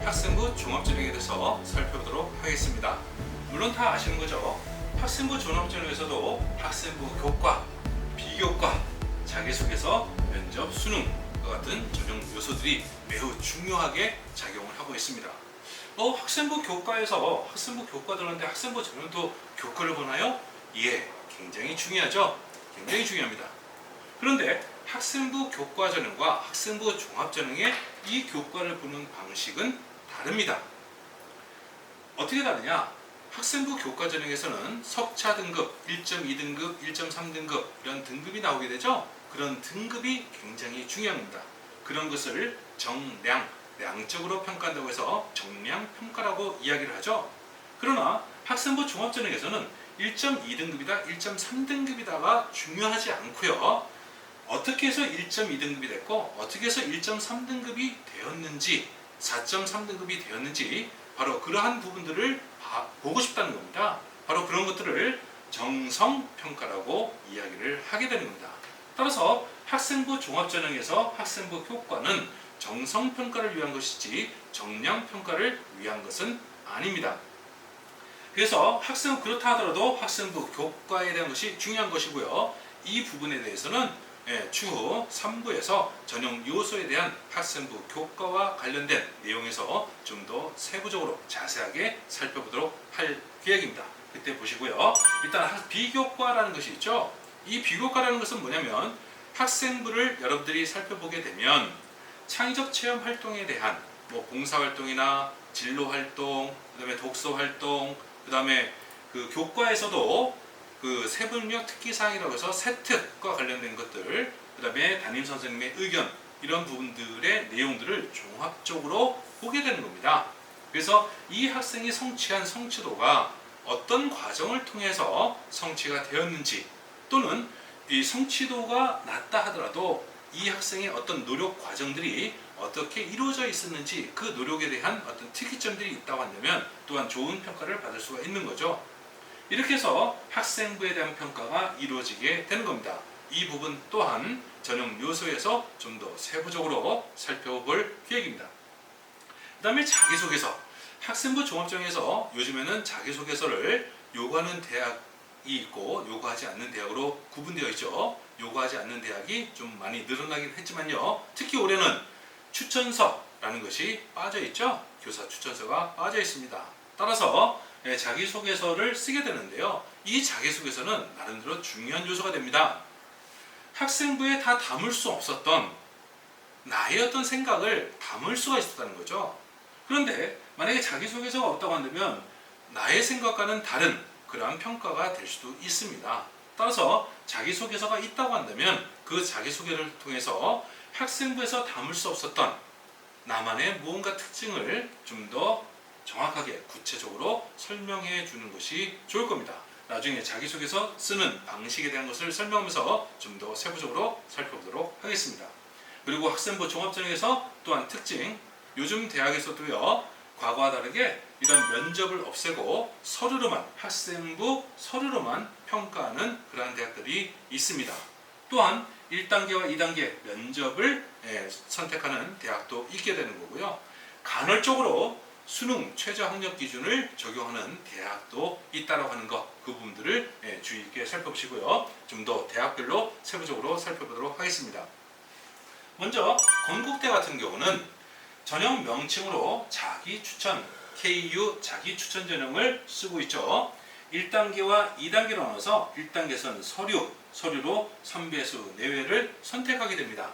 학생부 종합전형에 대해서 살펴보도록 하겠습니다. 물론 다 아시는 거죠. 학생부 종합전형에서도 학생부 교과, 비교과, 자기소개서, 면접, 수능과 같은 전형 요소들이 매우 중요하게 작용을 하고 있습니다. 학생부 교과에서 학생부 교과 들었는데 학생부 전형도 교과를 보나요? 예, 굉장히 중요하죠. 굉장히 중요합니다. 그런데 학생부 교과 전형과 학생부 종합 전형의 이 교과를 보는 방식은 다릅니다. 어떻게 다르냐? 학생부 교과 전형에서는 석차 등급, 1.2등급, 1.3등급 이런 등급이 나오게 되죠. 그런 등급이 굉장히 중요합니다. 그런 것을 정량, 양적으로 평가한다고 해서 정량평가라고 이야기를 하죠. 그러나 학생부 종합 전형에서는 1.2등급이다, 1.3등급이다가 중요하지 않고요. 어떻게 해서 1.2등급이 됐고 어떻게 해서 1.3등급이 되었는지 4.3등급이 되었는지 바로 그러한 부분들을 보고 싶다는 겁니다. 바로 그런 것들을 정성평가라고 이야기를 하게 되는 겁니다. 따라서 학생부 종합전형에서 학생부 교과는 정성평가를 위한 것이지 정량평가를 위한 것은 아닙니다. 그래서 그렇다 하더라도 학생부 교과에 대한 것이 중요한 것이고요. 이 부분에 대해서는 추후 3부에서 전형 요소에 대한 학생부 교과와 관련된 내용에서 좀 더 세부적으로 자세하게 살펴보도록 할 계획입니다. 그때 보시고요. 일단 비교과라는 것이 있죠. 이 비교과라는 것은 뭐냐면 학생부를 여러분들이 살펴보게 되면 창의적 체험 활동에 대한 봉사활동이나 진로활동, 그 다음에 독서활동, 그 다음에 그 교과에서도 그 세분력 특기사항이라고 해서 세특과 관련된 것들, 그 다음에 담임선생님의 의견 이런 부분들의 내용들을 종합적으로 보게 되는 겁니다. 그래서 이 학생이 성취한 성취도가 어떤 과정을 통해서 성취가 되었는지 또는 이 성취도가 낮다 하더라도 이 학생의 어떤 노력 과정들이 어떻게 이루어져 있었는지 그 노력에 대한 어떤 특이점들이 있다고 한다면 또한 좋은 평가를 받을 수가 있는 거죠. 이렇게 해서 학생부에 대한 평가가 이루어지게 되는 겁니다. 이 부분 또한 전형 요소에서 좀 더 세부적으로 살펴볼 계획입니다. 그 다음에 자기소개서. 학생부 종합전형에서 요즘에는 자기소개서를 요구하는 대학이 있고 요구하지 않는 대학으로 구분되어 있죠. 요구하지 않는 대학이 좀 많이 늘어나긴 했지만요. 특히 올해는 추천서라는 것이 빠져 있죠. 교사 추천서가 빠져 있습니다. 따라서 자기소개서를 쓰게 되는데요. 이 자기소개서는 나름대로 중요한 요소가 됩니다. 학생부에 다 담을 수 없었던 나의 어떤 생각을 담을 수가 있었다는 거죠. 그런데 만약에 자기소개서가 없다고 한다면 나의 생각과는 다른 그러한 평가가 될 수도 있습니다. 따라서 자기소개서가 있다고 한다면 그 자기소개를 통해서 학생부에서 담을 수 없었던 나만의 무언가 특징을 좀 더 정확하게 구체적으로 설명해 주는 것이 좋을 겁니다. 나중에 자기소개서 쓰는 방식에 대한 것을 설명하면서 좀 더 세부적으로 살펴보도록 하겠습니다. 그리고 학생부 종합전형에서 또한 특징, 요즘 대학에서도요, 과거와 다르게 이런 면접을 없애고 학생부 서류로만 평가하는 그러한 대학들이 있습니다. 또한 1단계와 2단계 면접을 선택하는 대학도 있게 되는 거고요. 간헐적으로 수능 최저 학력 기준을 적용하는 대학도 있다고 하는 것, 그 부분들을 주의 있게 살펴보시고요. 좀 더 대학별로 세부적으로 살펴보도록 하겠습니다. 먼저 건국대 같은 경우는 전형 명칭으로 자기추천, KU 자기추천 전형을 쓰고 있죠. 1단계와 2단계로 나눠서 1단계에서는 서류로 3배수 내외를 선택하게 됩니다.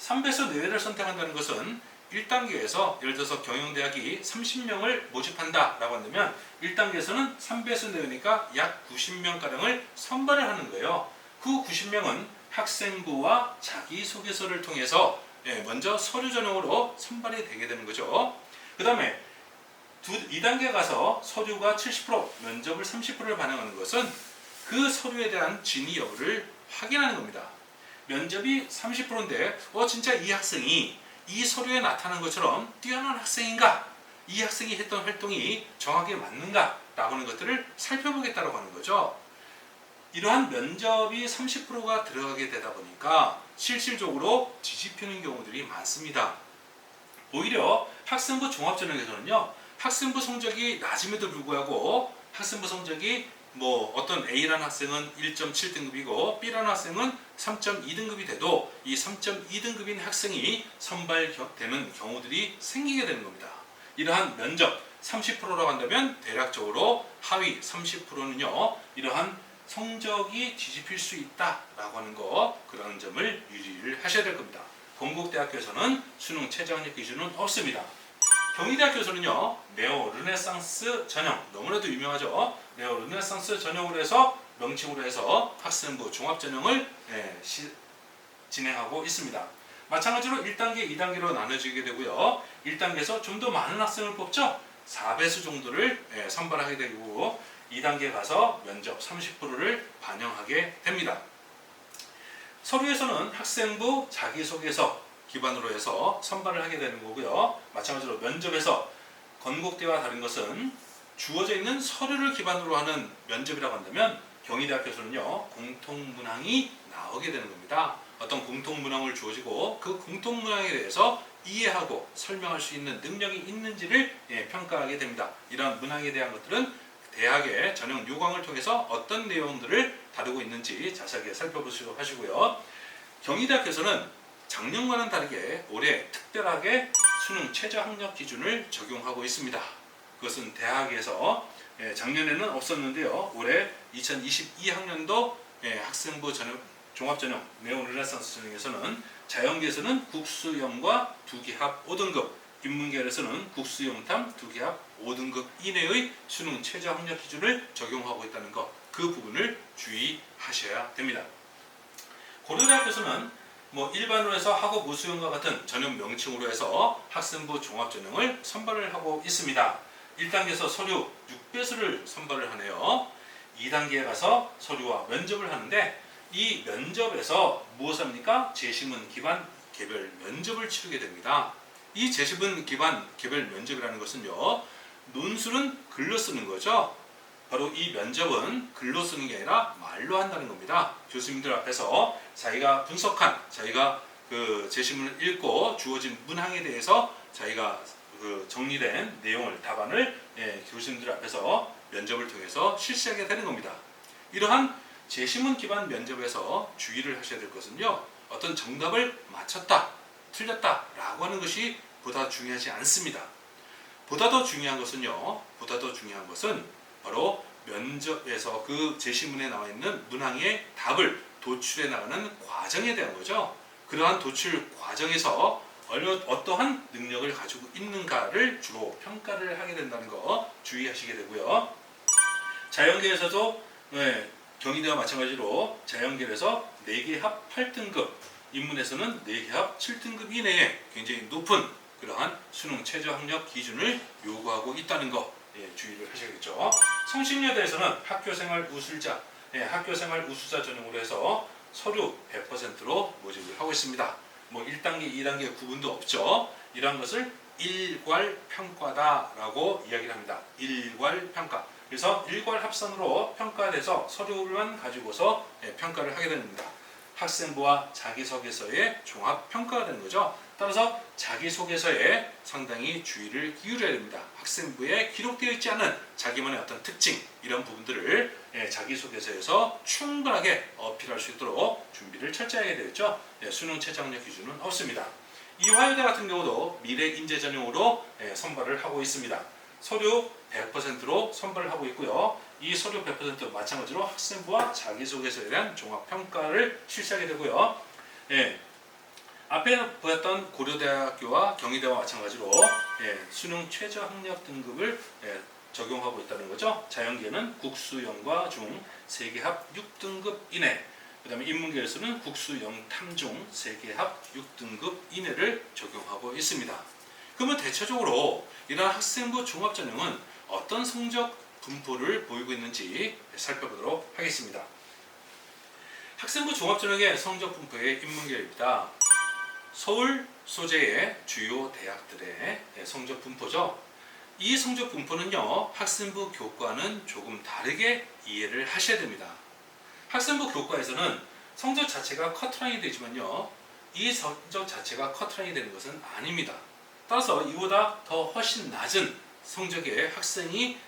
3배수 내외를 선택한다는 것은 1단계에서 예를 들어서 경영대학이 30명을 모집한다 라고 한다면 1단계에서는 3배수 내외니까 약 90명가량을 선발을 하는 거예요. 그 90명은 학생부와 자기소개서를 통해서 먼저 서류 전형으로 선발이 되게 되는 거죠. 그 다음에 2단계 가서 서류가 70%, 면접을 30%를 반영하는 것은 그 서류에 대한 진위 여부를 확인하는 겁니다. 면접이 30%인데 진짜 이 학생이 이 서류에 나타난 것처럼 뛰어난 학생인가? 이 학생이 했던 활동이 정확하게 맞는가? 라고 하는 것들을 살펴보겠다고 하는 거죠. 이러한 면접이 30%가 들어가게 되다 보니까 실질적으로 뒤집히는 경우들이 많습니다. 오히려 학생부 종합전형에서는요, 학생부 성적이 낮음에도 불구하고 학생부 성적이 뭐 어떤 A라는 학생은 1.7등급이고 B라는 학생은 3.2등급이 돼도 이 3.2등급인 학생이 선발되는 경우들이 생기게 되는 겁니다. 이러한 면접 30%라고 한다면 대략적으로 하위 30%는요 이러한 성적이 뒤집힐 수 있다라고 하는 거, 그런 점을 유의를 하셔야 될 겁니다. 건국대학교에서는 수능 최저학력 기준은 없습니다. 경희대학교에서는요 네오 르네상스 전형, 너무나도 유명하죠. 네오 르네상스 전형으로 해서 명칭으로 해서 학생부 종합전형을 진행하고 있습니다. 마찬가지로 1단계, 2단계로 나눠지게 되고요. 1단계에서 좀 더 많은 학생을 뽑죠. 4배수 정도를 선발하게 되고 2단계에 가서 면접 30%를 반영하게 됩니다. 서류에서는 학생부 자기소개서 기반으로 해서 선발을 하게 되는 거고요. 마찬가지로 면접에서 건국대와 다른 것은 주어져 있는 서류를 기반으로 하는 면접이라고 한다면 경희대학교에서는요 공통문항이 나오게 되는 겁니다. 어떤 공통문항을 주어지고 그 공통문항에 대해서 이해하고 설명할 수 있는 능력이 있는지를 평가하게 됩니다. 이런 문항에 대한 것들은 대학의 전형 요강을 통해서 어떤 내용들을 다루고 있는지 자세하게 살펴보시도록 하시고요. 경희대학교에서는 작년과는 다르게 올해 특별하게 수능 최저학력 기준을 적용하고 있습니다. 그것은 대학에서 작년에는 없었는데요. 올해 2022학년도 학생부 전형 종합전형 네오 르네상스 전형에서는 자연계에서는 국수영과 두기합 5등급, 인문계에서는 국수영탐 두기합 5등급 이내의 수능 최저학력 기준을 적용하고 있다는 것, 그 부분을 주의하셔야 됩니다. 고려대학교에서는 일반으로 해서 학업 우수형과 같은 전형 명칭으로 해서 학생부 종합전형을 선발을 하고 있습니다. 1단계에서 서류 6배수를 선발을 하네요. 2단계에 가서 서류와 면접을 하는데 이 면접에서 무엇을 합니까? 제시문 기반 개별 면접을 치르게 됩니다. 이 제시문 기반 개별 면접이라는 것은요, 논술은 글로 쓰는 거죠. 바로 이 면접은 글로 쓰는 게 아니라 말로 한다는 겁니다. 교수님들 앞에서 자기가 분석한, 자기가 그 제시문을 읽고 주어진 문항에 대해서 자기가 그 정리된 내용을, 답안을 교수님들 앞에서 면접을 통해서 실시하게 되는 겁니다. 이러한 제시문 기반 면접에서 주의를 하셔야 될 것은요, 어떤 정답을 맞췄다, 틀렸다 라고 하는 것이 보다 중요하지 않습니다. 보다 더 중요한 것은 바로 면접에서 그 제시문에 나와 있는 문항의 답을 도출해 나가는 과정에 대한 거죠. 그러한 도출 과정에서 어떠한 능력을 가지고 있는가를 주로 평가를 하게 된다는 거 주의하시게 되고요. 자연계에서도 경희대와 마찬가지로 자연계에서 4개 합 8등급, 인문에서는 4개 합 7등급 이내에 굉장히 높은 그러한 수능 최저학력 기준을 요구하고 있다는 거 주의를 하셔야겠죠. 성신여대에서는 학교생활 우수자 전형으로 해서 서류 100%로 모집을 하고 있습니다. 1단계, 2단계 구분도 없죠. 이러한 것을 일괄평가다라고 이야기를 합니다. 일괄평가. 그래서 일괄합산으로 평가돼서 서류만 가지고서 평가를 하게 됩니다. 학생부와 자기소개서의 종합평가가 되는 거죠. 따라서 자기소개서에 상당히 주의를 기울여야 됩니다. 학생부에 기록되어 있지 않은 자기만의 어떤 특징, 이런 부분들을 자기소개서에서 충분하게 어필할 수 있도록 준비를 철저히 하게 되겠죠. 수능 최저학력 기준은 없습니다. 이화여대 같은 경우도 미래인재 전형으로 선발을 하고 있습니다. 서류 100%로 선발을 하고 있고요. 이 서류 100% 마찬가지로 학생부와 자기소개서에 대한 종합평가를 실시하게 되고요. 앞에 보였던 고려대학교와 경희대와 마찬가지로 수능 최저학력 등급을 적용하고 있다는 거죠. 자연계는 국수영과 중 3개 합 6등급 이내, 그 다음에 인문계에서는 국수영 탐중 3개 합 6등급 이내를 적용하고 있습니다. 그러면 대체적으로 이러한 학생부 종합전형은 어떤 성적 분포를 보이고 있는지 살펴보도록 하겠습니다. 학생부 종합전형의 성적 분포의 인문계입니다. 서울 소재의 주요 대학들의 성적 분포죠. 이 성적 분포는요, 학생부 교과는 조금 다르게 이해를 하셔야 됩니다. 학생부 교과에서는 성적 자체가 커트라인이 되지만요, 이 성적 자체가 커트라인이 되는 것은 아닙니다. 따라서 이보다 더 훨씬 낮은 성적의 학생이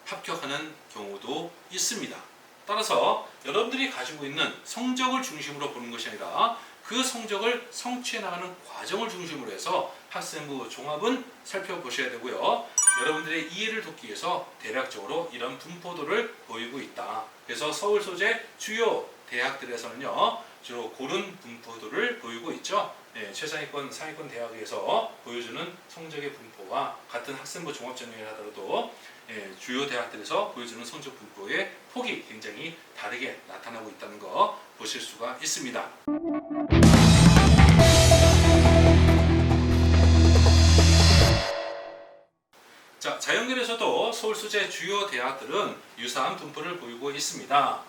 합격하는 경우도 있습니다. 따라서 여러분들이 가지고 있는 성적을 중심으로 보는 것이 아니라 그 성적을 성취해 나가는 과정을 중심으로 해서 학생부 종합은 살펴보셔야 되고요. 여러분들의 이해를 돕기 위해서 대략적으로 이런 분포도를 보이고 있다. 그래서 서울 소재 주요 대학들에서는요, 주로 고른 분포도를 보이고 있죠. 최상위권, 상위권 대학에서 보여주는 성적의 분포와 같은 학생부 종합전형을 하더라도 주요 대학들에서 보여주는 성적 분포의 폭이 굉장히 다르게 나타나고 있다는 거 보실 수가 있습니다. 자, 자연계에서도 서울 소재 주요 대학들은 유사한 분포를 보이고 있습니다.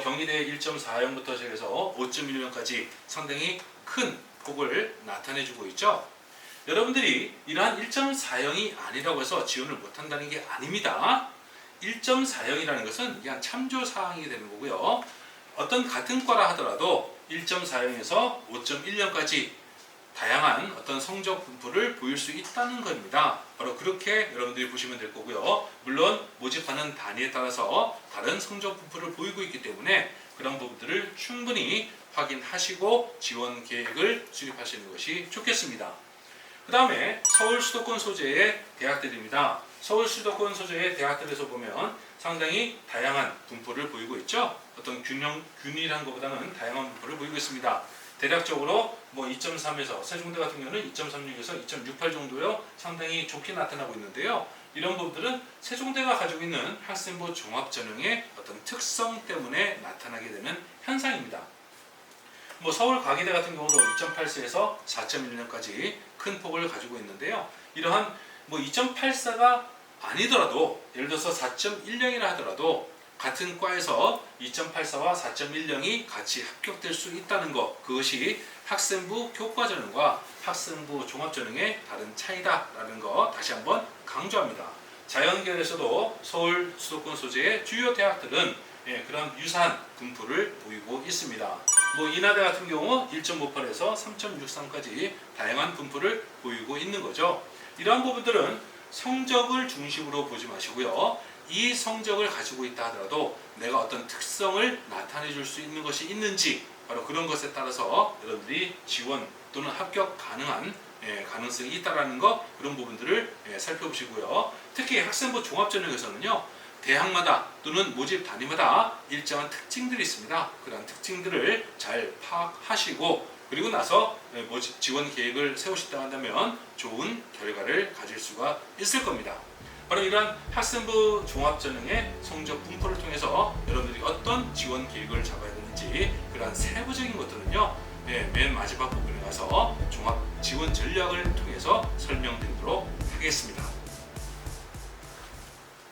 경희대 1.40부터 시작해서 5.10까지 상당히 큰 폭을 나타내주고 있죠. 여러분들이 이러한 1.40이 아니라고 해서 지원을 못한다는 게 아닙니다. 1.40이라는 것은 그냥 참조사항이 되는 거고요. 어떤 같은 과라 하더라도 1.40에서 5.10까지 다양한 어떤 성적 분포를 보일 수 있다는 겁니다. 바로 그렇게 여러분들이 보시면 될 거고요. 물론 모집하는 단위에 따라서 다른 성적 분포를 보이고 있기 때문에 그런 부분들을 충분히 확인하시고 지원 계획을 수립하시는 것이 좋겠습니다. 그 다음에 서울 수도권 소재의 대학들입니다. 서울 수도권 소재의 대학들에서 보면 상당히 다양한 분포를 보이고 있죠. 어떤 균일한 것보다는 다양한 분포를 보이고 있습니다. 대략적으로 2.3에서 세종대 같은 경우는 2.36에서 2.68 정도요, 상당히 좋게 나타나고 있는데요. 이런 부분들은 세종대가 가지고 있는 학생부 종합전형의 어떤 특성 때문에 나타나게 되는 현상입니다. 서울 과기대 같은 경우도 2.84에서 4.1년까지 큰 폭을 가지고 있는데요. 이러한 2.84가 아니더라도 예를 들어서 4.10이라 하더라도 같은 과에서 2.84와 4.10이 같이 합격될 수 있다는 것, 그것이 학생부 교과전형과 학생부 종합전형의 다른 차이다라는 거 다시 한번 강조합니다. 자연계열에서도 서울 수도권 소재의 주요 대학들은 그런 유사한 분포를 보이고 있습니다. 인하대 같은 경우 1.58에서 3.63까지 다양한 분포를 보이고 있는 거죠. 이러한 부분들은 성적을 중심으로 보지 마시고요. 이 성적을 가지고 있다 하더라도 내가 어떤 특성을 나타내 줄 수 있는 것이 있는지, 바로 그런 것에 따라서 여러분들이 지원 또는 합격 가능한 가능성이 있다라는 것, 그런 부분들을 살펴보시고요. 특히 학생부 종합전형에서는요, 대학마다 또는 모집 단위마다 일정한 특징들이 있습니다. 그런 특징들을 잘 파악하시고 그리고 나서 모집 지원 계획을 세우셨다 한다면 좋은 결과를 가질 수가 있을 겁니다. 바로 이러한 학생부 종합전형의 성적 분포를 통해서 여러분들이 어떤 지원 계획을 잡아야 되는지, 그러한 세부적인 것들은요, 맨 마지막 부분에 가서 종합 지원 전략을 통해서 설명드리도록 하겠습니다.